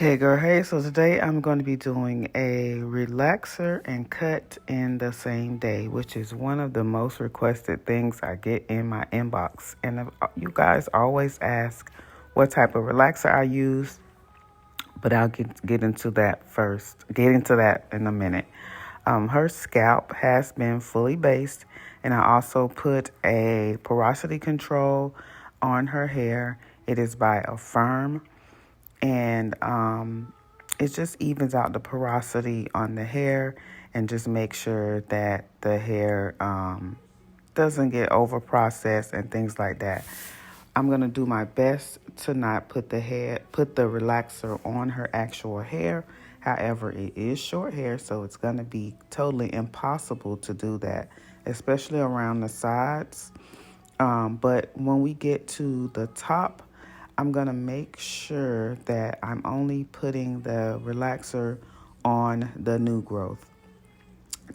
Hey girl, hey, so today I'm going to be doing a relaxer and cut in the same day, which is one of the most requested things I get in my inbox. And you guys always ask what type of relaxer I use, but I'll get into that first. Get into that in a minute. Her scalp has been fully based, and I also put a porosity control on her hair. It is by Affirm, and it just evens out the porosity on the hair and just make sure that the hair doesn't get over processed and things like that. I'm gonna do my best to not put the relaxer on her actual hair. However, it is short hair, so it's gonna be totally impossible to do that, especially around the sides. But when we get to the top, I'm going to make sure that I'm only putting the relaxer on the new growth.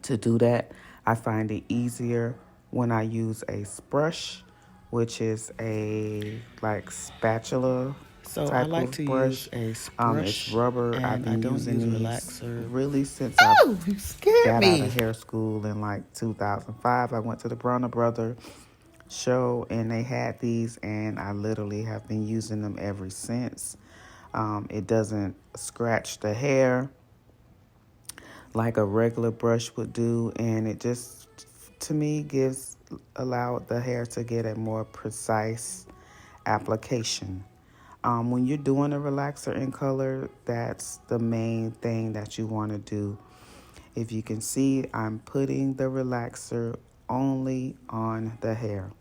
To do that, I find it easier when I use a brush, which is a like spatula So I type like of to brush. use a brush, It's rubber. I've and I been don't using use these relaxer. really since Oh, you I scared got out of me. hair school in like 2005. I went to the Bronner Brother show and they had these, and I literally have been using them ever since. It doesn't scratch the hair like a regular brush would do, and it just, to me, allow the hair to get a more precise application. When you're doing a relaxer in color, that's the main thing that you want to do. If you can see, I'm putting the relaxer only on the hair,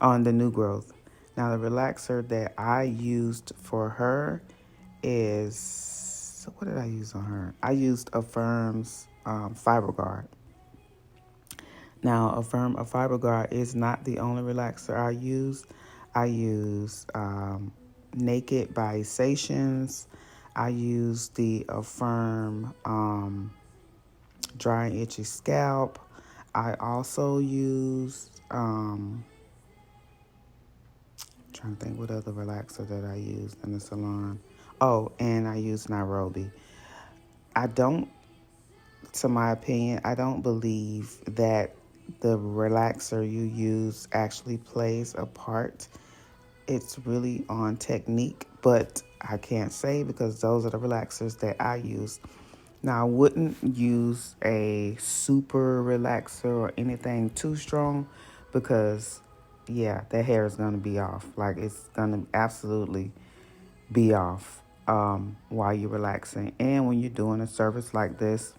on the new growth. Now, the relaxer that I used for her is, what did I use on her? I used Affirm's Fiber Guard. Now, a Fiber Guard is not the only relaxer I use. I use Naked by Sations. I use the Affirm Dry and Itchy Scalp. I also use, trying to think what other relaxer that I used in the salon. Oh, and I use Nairobi. I don't, to my opinion, I don't believe that the relaxer you use actually plays a part. It's really on technique, but I can't say because those are the relaxers that I use. Now, I wouldn't use a super relaxer or anything too strong because, yeah, the hair is going to be off. Like, it's going to absolutely be off while you're relaxing. And when you're doing a service like this,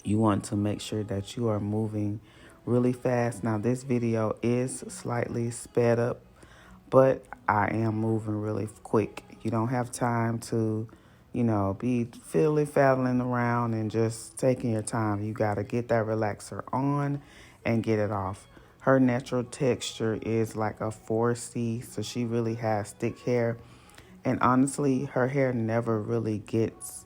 you want to make sure that you are moving really fast. Now, this video is slightly sped up, but I am moving really quick. You don't have time to, be fiddling around and just taking your time. You got to get that relaxer on and get it off. Her natural texture is like a 4C, so she really has thick hair. And honestly, her hair never really gets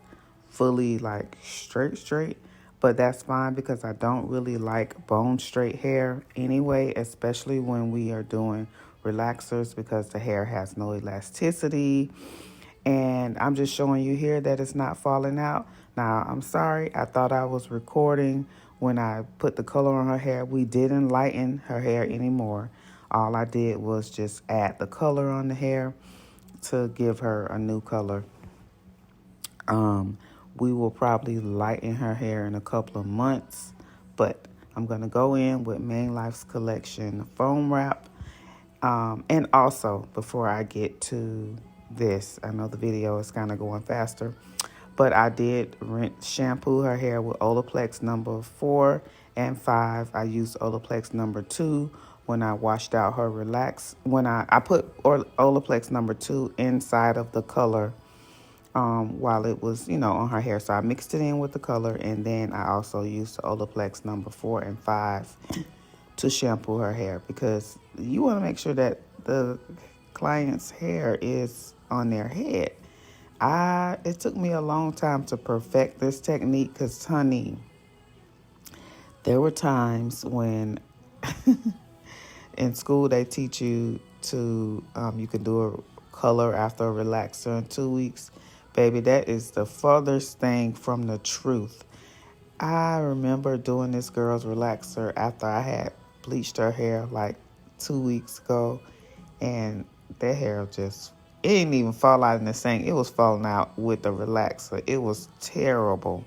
fully like straight, but that's fine because I don't really like bone straight hair anyway, especially when we are doing relaxers because the hair has no elasticity. And I'm just showing you here that it's not falling out. Now, I'm sorry, I thought I was recording when I put the color on her hair. We didn't lighten her hair anymore. All I did was just add the color on the hair to give her a new color. We will probably lighten her hair in a couple of months, but I'm going to go in with Main Life's collection foam wrap. And also, before I get to this, I know the video is kind of going faster, but I did shampoo her hair with Olaplex number 4 and 5. I used Olaplex number 2 when I washed out her when I put Olaplex number 2 inside of the color while it was, on her hair. So I mixed it in with the color, and then I also used the Olaplex number 4 and 5 to shampoo her hair because you want to make sure that the client's hair is on their head. It took me a long time to perfect this technique because, honey, there were times when in school they teach you to, you can do a color after a relaxer in 2 weeks. Baby, that is the furthest thing from the truth. I remember doing this girl's relaxer after I had bleached her hair like 2 weeks ago, and that hair just, it didn't even fall out in the sink. It was falling out with the relaxer. It was terrible.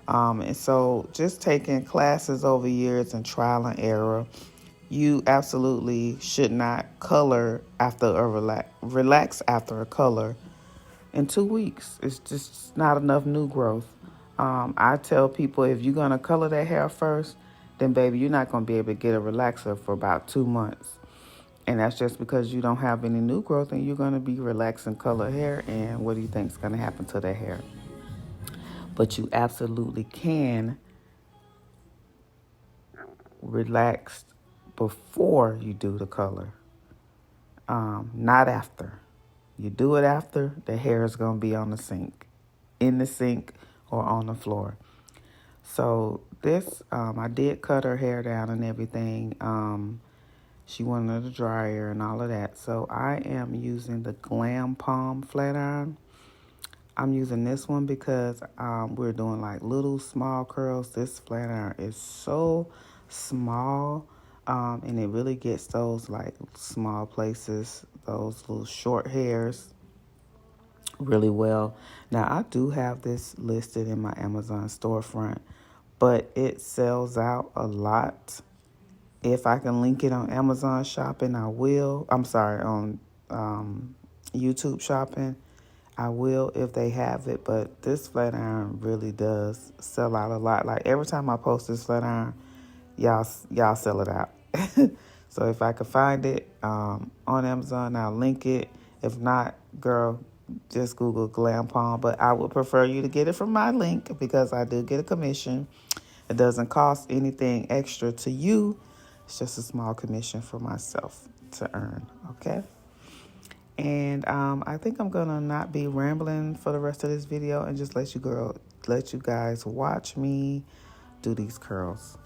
And so just taking classes over years and trial and error, you absolutely should not color after a relax after a color in 2 weeks. It's just not enough new growth. I tell people, if you're going to color that hair first, then baby, you're not going to be able to get a relaxer for about 2 months. And that's just because you don't have any new growth and you're going to be relaxing color hair. And what do you think is going to happen to that hair? But you absolutely can relax before you do the color, not after. You do it after, the hair is going to be on the sink, in the sink or on the floor. So this, I did cut her hair down and everything. She wanted a dryer and all of that. So I am using the Glam Palm flat iron. I'm using this one because we're doing like little small curls. This flat iron is so small, and it really gets those like small places, those little short hairs really well. Now, I do have this listed in my Amazon storefront, but it sells out a lot. If I can link it on Amazon Shopping, I will. I'm sorry, on YouTube Shopping, I will if they have it. But this flat iron really does sell out a lot. Like every time I post this flat iron, y'all sell it out. So if I could find it on Amazon, I'll link it. If not, girl, just Google Glam Palm. But I would prefer you to get it from my link because I do get a commission. It doesn't cost anything extra to you. It's just a small commission for myself to earn, okay? And I think I'm gonna not be rambling for the rest of this video and just let you guys watch me do these curls.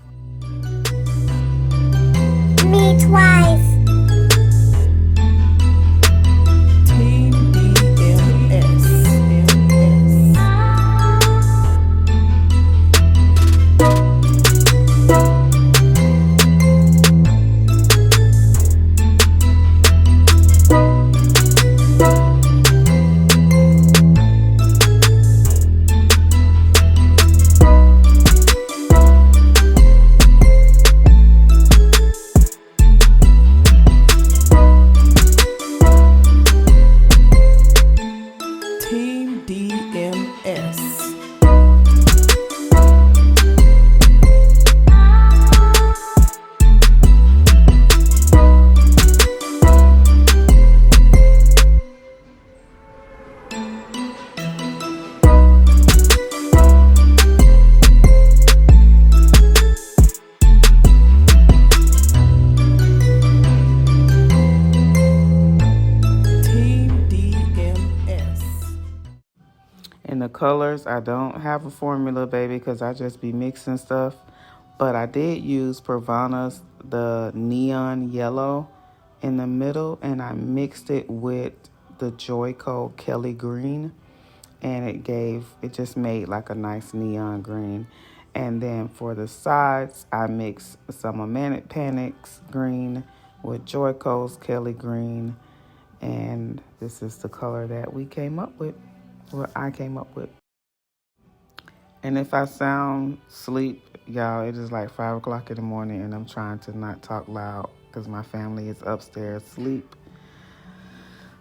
Me twice. And the colors, I don't have a formula, baby, because I just be mixing stuff. But I did use Pravana's, the neon yellow in the middle, and I mixed it with the Joico Kelly green. And it just made like a nice neon green. And then for the sides, I mixed some Manic Panics green with Joico's Kelly green. And this is the color that we came up with. What I came up with. And if I sound sleep, y'all, it is like 5 o'clock in the morning and I'm trying to not talk loud because my family is upstairs asleep.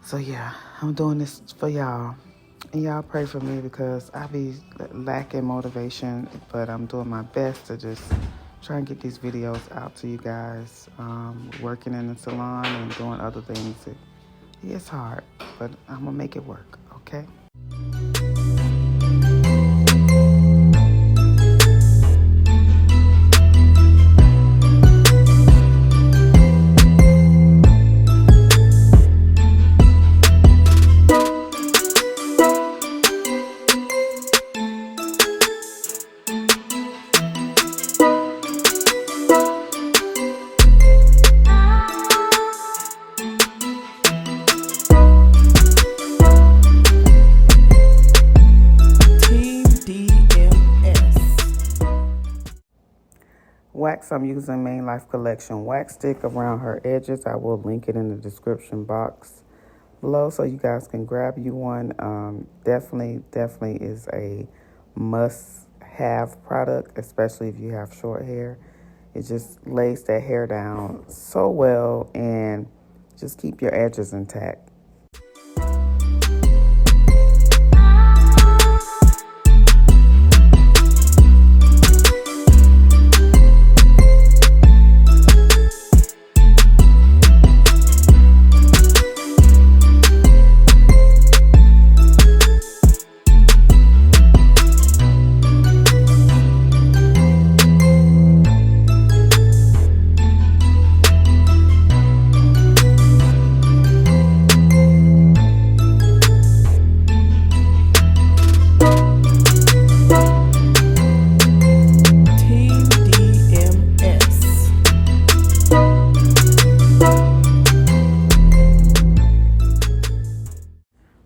So yeah, I'm doing this for y'all. And y'all pray for me because I be lacking motivation, but I'm doing my best to just try and get these videos out to you guys. Working in the salon and doing other things. It's hard, but I'm gonna make it work, okay? wax, I'm using Main Life Collection wax stick around her edges. I will link it in the description box below so you guys can grab you one. Definitely is a must-have product, especially if you have short hair. It just lays that hair down so well and just keep your edges intact.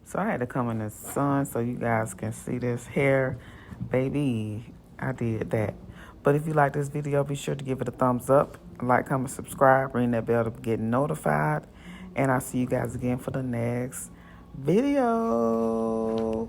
So I had to come in the sun so you guys can see this hair. Baby, I did that. But if you like this video, be sure to give it a thumbs up. Like, comment, subscribe, ring that bell to get notified. And I'll see you guys again for the next video.